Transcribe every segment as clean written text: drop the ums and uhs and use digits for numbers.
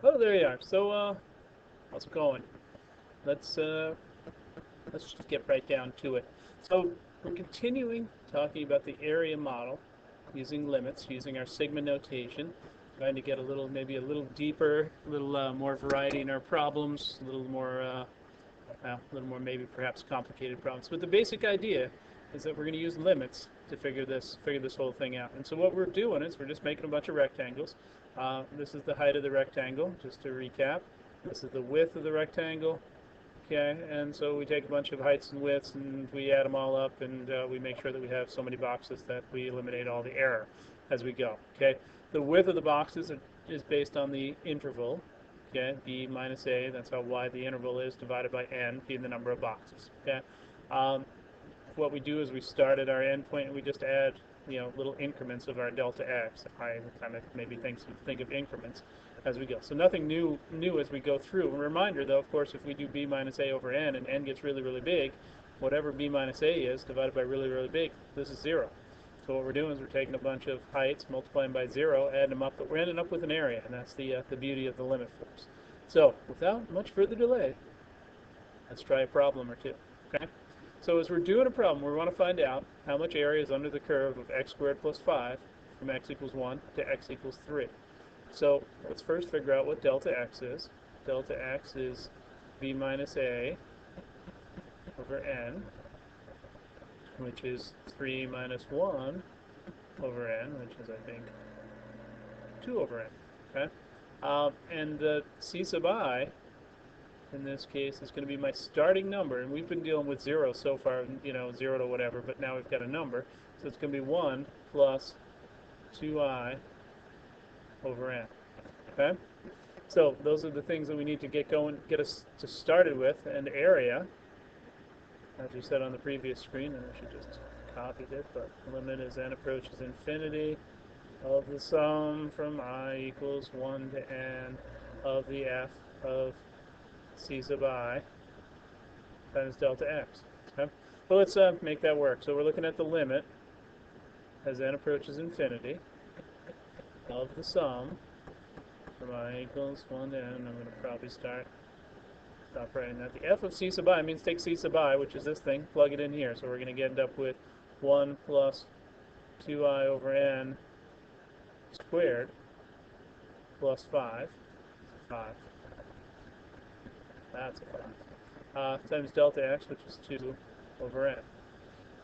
Oh, there you are. So, how's it going? Let's uh, let's just get right down to it. So we're continuing talking about the area model using limits, using our sigma notation, trying to get a little, maybe a little deeper, a little more variety in our problems, a little more maybe perhaps complicated problems. But the basic idea is that we're going to use limits to figure this whole thing out. And so what we're doing is we're just making a bunch of rectangles. This is the height of the rectangle, just to recap. This is the width of the rectangle. Okay, and so we take a bunch of heights and widths and we add them all up, and we make sure that we have so many boxes that we eliminate all the error as we go. Okay, the width of the boxes is based on the interval. Okay, b minus a, that's how wide the interval is, divided by n, being the number of boxes. Okay, um, what we do is we start at our endpoint and we just add, little increments of our delta x. I kind of maybe think of increments as we go. So nothing new as we go through. A reminder, though, of course, if we do b minus a over n and n gets really, really big, whatever b minus a is divided by really, really big, this is 0. So what we're doing is we're taking a bunch of heights, multiplying by 0, adding them up, but we're ending up with an area, and that's the beauty of the limit force. So without much further delay, let's try a problem or two. Okay? So as we're doing a problem, we want to find out how much area is under the curve of x squared plus 5 from x equals 1 to x equals 3. So let's first figure out what delta x is. Delta x is b minus a over n, which is 3 minus 1 over n, which is, I think, 2 over n. Okay? And the c sub I, in this case, is going to be my starting number. And we've been dealing with 0 so far, 0 to whatever, but now we've got a number. So it's going to be 1 plus 2i over n. Okay? So those are the things that we need to get us to started with. And area, as we said on the previous screen, and I should just copied it, but limit as n approaches infinity of the sum from I equals 1 to n of the f of c sub I times delta x. Okay? Well, let's make that work. So we're looking at the limit as n approaches infinity of the sum from I equals 1 to n. I'm going to probably stop writing that. The f of c sub I means take c sub I, which is this thing, plug it in here. So we're going to end up with 1 plus 2i over n squared plus 5. That's a 5. Times delta x, which is 2 over n.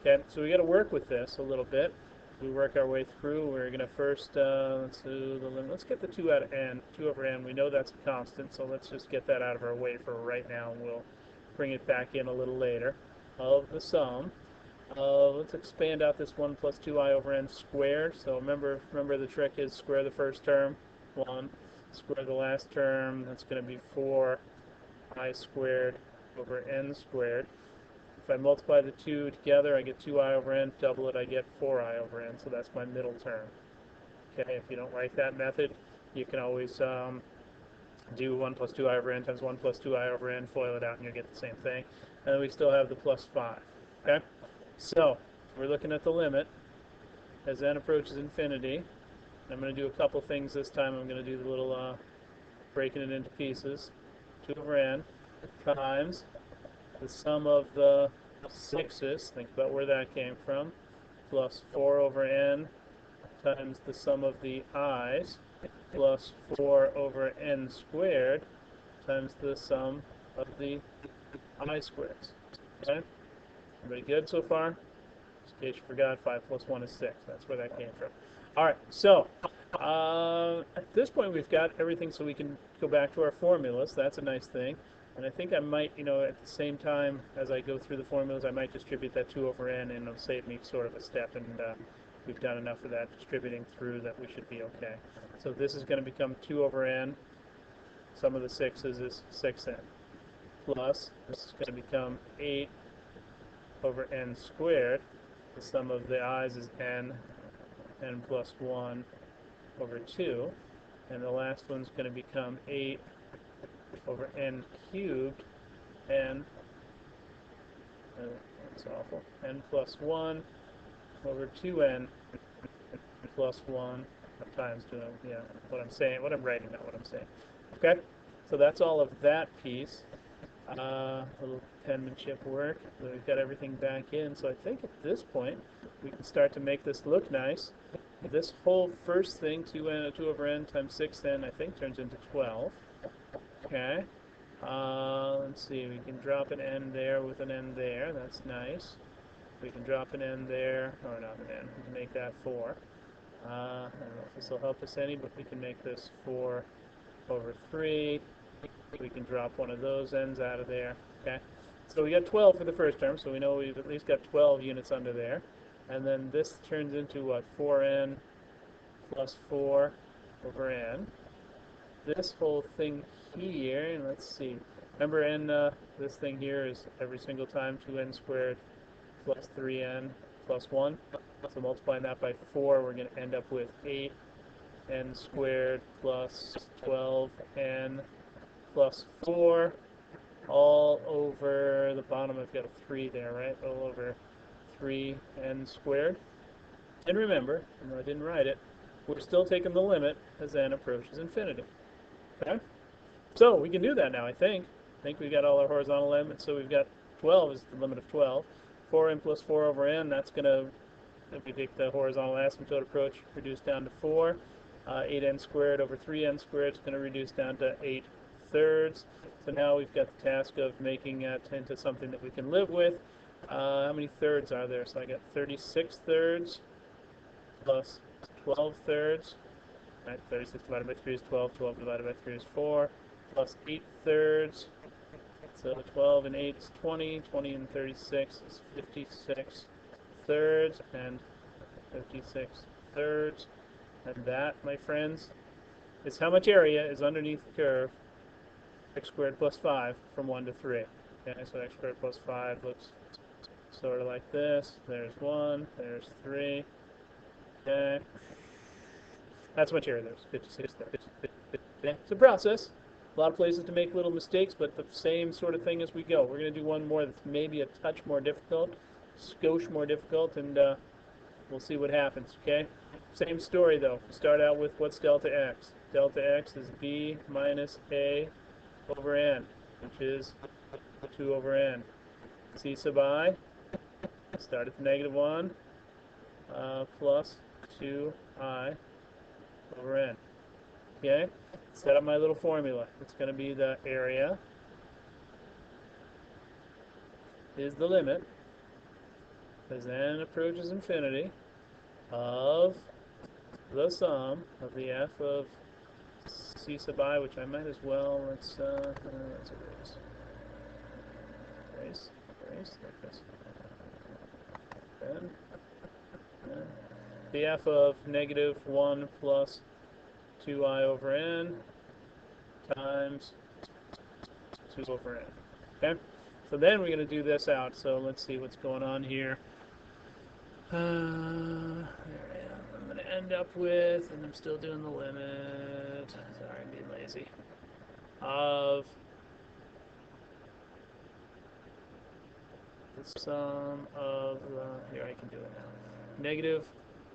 Okay, so we got to work with this a little bit. We work our way through. We're going to first, let's do the limit. Let's get the 2 out of n, 2 over n. We know that's a constant, so let's just get that out of our way for right now, and we'll bring it back in a little later. Of the sum. Let's expand out this 1 plus 2i over n squared. So remember the trick is square the first term, 1. Square the last term, that's going to be 4i squared over n squared. If I multiply the 2 together, I get 2i over n. Double it, I get 4i over n. So that's my middle term. Okay, if you don't like that method, you can always do 1 plus 2i over n times 1 plus 2i over n, FOIL it out, and you'll get the same thing. And then we still have the plus 5. Okay? So, we're looking at the limit as n approaches infinity. I'm going to do a couple things this time. I'm going to do the little breaking it into pieces. 2 over n times the sum of the 6's, think about where that came from, plus 4 over n times the sum of the i's, plus 4 over n squared times the sum of the I squareds. Okay? Everybody good so far? Just in case you forgot, 5 plus 1 is 6. That's where that came from. All right, so at this point we've got everything so we can go back to our formulas. That's a nice thing. And I think I might, at the same time as I go through the formulas, I might distribute that 2 over n, and it'll save me sort of a step, and we've done enough of that distributing through that we should be okay. So this is going to become 2 over n. Sum of the 6's is 6n. Plus, this is going to become 8 over n squared. The sum of the i's is n plus 1 over 2. And the last one's going to become 8 over n cubed, n, that's awful, n plus 1 over 2n plus 1 times doing, yeah, what I'm saying, what I'm writing, not what I'm saying. Okay, so that's all of that piece. Little penmanship work. So we've got everything back in. So I think at this point we can start to make this look nice. This whole first thing, 2 over n times 6n, I think turns into 12. Okay. Let's see, we can drop an n there with an n there. That's nice. We can drop an n there, or not an n. We can make that 4. I don't know if this will help us any, but we can make this 4 over 3. We can drop one of those n's out of there. Okay. So we got 12 for the first term, so we know we've at least got 12 units under there. And then this turns into what? 4n plus 4 over n. This whole thing here, and let's see. Remember, this thing here is every single time 2n squared plus 3n plus 1. So multiplying that by 4, we're going to end up with 8n squared plus 12n plus 4 all over the bottom. I've got a 3 there, right? All over 3n squared. And remember, even though I didn't write it, we're still taking the limit as n approaches infinity. Okay? So we can do that now, I think. I think we've got all our horizontal limits. So we've got 12 is the limit of 12. 4n plus 4 over n, that's going to, if we take the horizontal asymptote approach, reduce down to 4. 8n squared over 3n squared is going to reduce down to 8 thirds. So now we've got the task of making it into something that we can live with. How many thirds are there? So I got 36 thirds plus 12 thirds. Right, 36 divided by 3 is 12. 12 divided by 3 is 4. Plus 8 thirds. So 12 and 8 is 20. 20 and 36 is 56 thirds. And 56 thirds. And that, my friends, is how much area is underneath the curve x squared plus 5 from 1 to 3. Okay, so x squared plus 5 looks sort of like this. There's 1, there's 3. Okay. That's how much area there's. 56 there. It's a process. A lot of places to make little mistakes, but the same sort of thing as we go. We're going to do one more that's maybe a touch more difficult, skosh more difficult, and we'll see what happens, okay? Same story, though. Start out with what's delta x. Delta x is b minus a over n, which is 2 over n. C sub I, start at the negative 1, plus 2i over n. Okay? Set up my little formula. It's going to be the area is the limit as n approaches infinity of the sum of the f of c sub I, which I might as well, let's erase, like this. Then the f of negative 1 plus 2i over n times 2 over n. Okay? So then we're going to do this out. So let's see what's going on here. There I am. I'm going to end up with, and I'm still doing the limit. Sorry, I'm being lazy. Of the sum of the, here I can do it now. Negative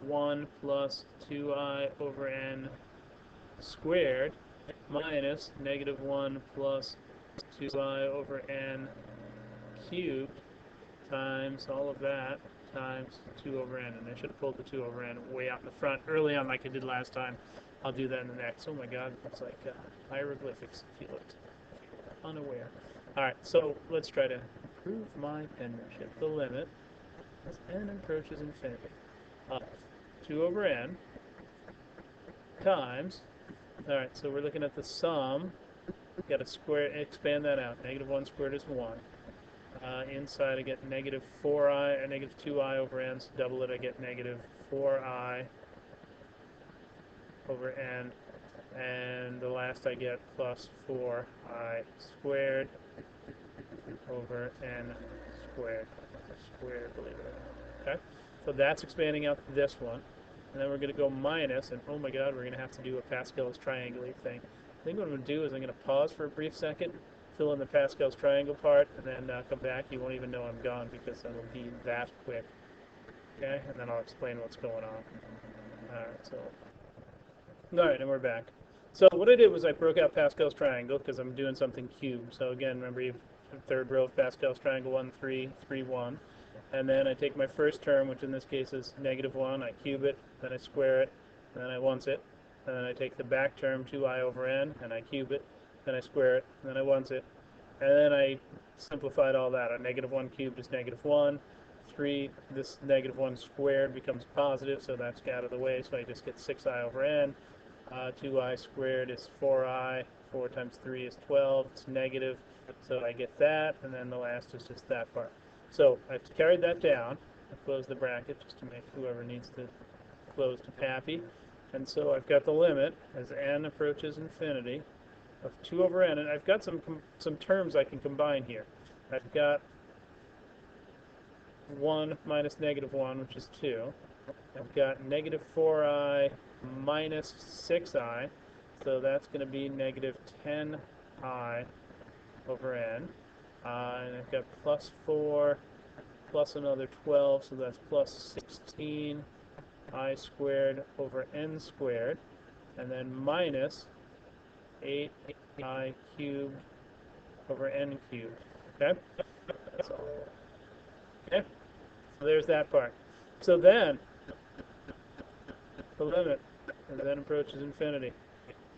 1 plus 2i over n squared minus negative 1 plus 2i over n cubed times all of that times 2 over n. And I should have pulled the 2 over n way out in the front early on like I did last time. I'll do that in the next. Oh my god, it's like hieroglyphics if you looked unaware. Alright, so let's try to improve my penmanship. The limit as n approaches infinity of 2 over n times, alright, so we're looking at the sum. We've got to square, expand that out. Negative 1 squared is 1. Inside I get negative 4i, or negative 2i over n, so double it, I get negative 4i over n, and the last I get plus 4i squared over n squared. Squared, believe it or not. Okay? So that's expanding out this one. And then we're going to go minus, and oh my god, we're going to have to do a Pascal's triangle thing. I think what I'm going to do is I'm going to pause for a brief second, fill in the Pascal's triangle part, and then come back. You won't even know I'm gone because it'll be that quick. Okay? And then I'll explain what's going on. Alright, so All right, and we're back. So what I did was I broke out Pascal's triangle because I'm doing something cubed. So again, remember you third row of Pascal's triangle, 1, 3, 3, 1. And then I take my first term, which in this case is -1, I cube it, then I square it, then I once it. And then I take the back term, 2i over n, and I cube it, then I square it, then I once it. And then I simplified all that. A -1 cubed is -1. 3, this -1 squared becomes positive, so that's out of the way, so I just get 6i over n. 2i squared is 4i. 4 times 3 is 12. It's negative, so I get that, and then the last is just that part. So I've carried that down. I close the bracket just to make whoever needs to close to happy. And so I've got the limit as n approaches infinity of 2 over n, and I've got some terms I can combine here. I've got 1 minus -1, which is 2. I've got -4i minus 6i, so that's going to be -10i over n. And I've got +4 plus another 12, so that's +16i squared over n squared, and then minus 8i cubed over n cubed. Okay? Okay? So there's that part. So then, the limit, and then approaches infinity.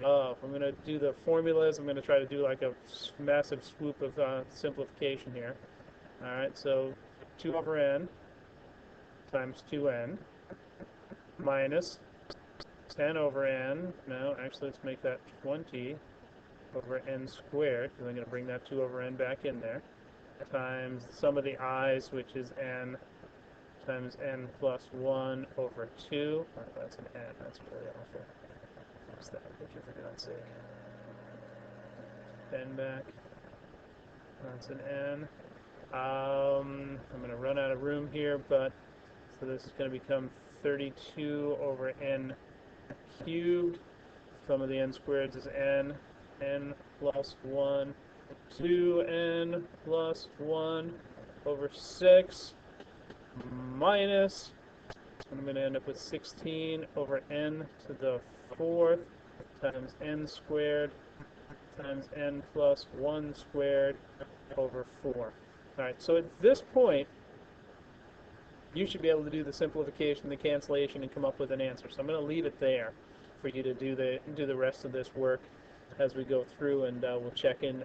I'm going to do the formulas. I'm going to try to do like a massive swoop of simplification here. All right, so 2 over n times 2n minus 10 over n. No, actually, let's make that 20 over n squared, because I'm going to bring that 2 over n back in there, times the sum of the i's, which is n, times n plus 1 over 2. Oh, that's an n. That's really awful. What's that picture, for God's sake? N back. That's an n. I'm going to run out of room here, but so this is going to become 32 over n cubed. Sum of the n squareds is n. N plus 1, 2n plus 1 over 6 minus, I'm going to end up with 16 over n to the 4th times n squared times n plus 1 squared over 4. All right, so at this point, you should be able to do the simplification, the cancellation, and come up with an answer. So I'm going to leave it there for you to do the rest of this work as we go through, and we'll check in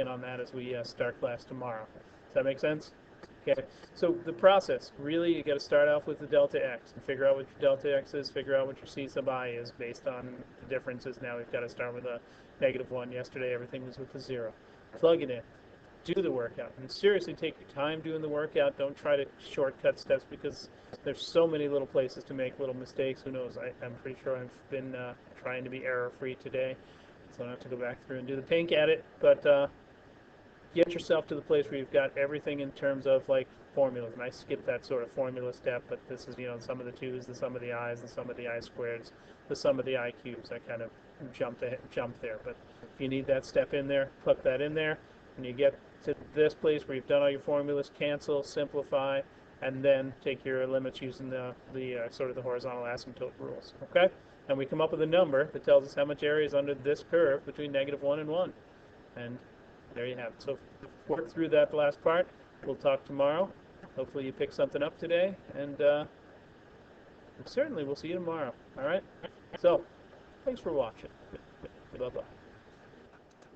on that as we start class tomorrow. Does that make sense? Okay. So the process, really, you got to start off with the delta x and figure out what your delta x is, figure out what your c sub I is based on the differences. Now we've got to start with a -1. Yesterday everything was with a 0. Plug it in. Do the workout, and seriously take your time doing the workout. Don't try to shortcut steps, because there's so many little places to make little mistakes. Who knows? I'm pretty sure I've been trying to be error-free today, so I don't have to go back through and do the pink at it. But get yourself to the place where you've got everything in terms of like formulas. And I skipped that sort of formula step, but this is, the sum of the 2's, the sum of the i's, the sum of the I squareds, the sum of the I cubes. I kind of jumped there, but if you need that step in there, put that in there. When you get to this place where you've done all your formulas, cancel, simplify, and then take your limits using the sort of the horizontal asymptote rules. Okay? And we come up with a number that tells us how much area is under this curve between -1 and 1. And there you have it. So work through that last part. We'll talk tomorrow. Hopefully you picked something up today, and certainly we'll see you tomorrow. All right? So thanks for watching. Bye-bye.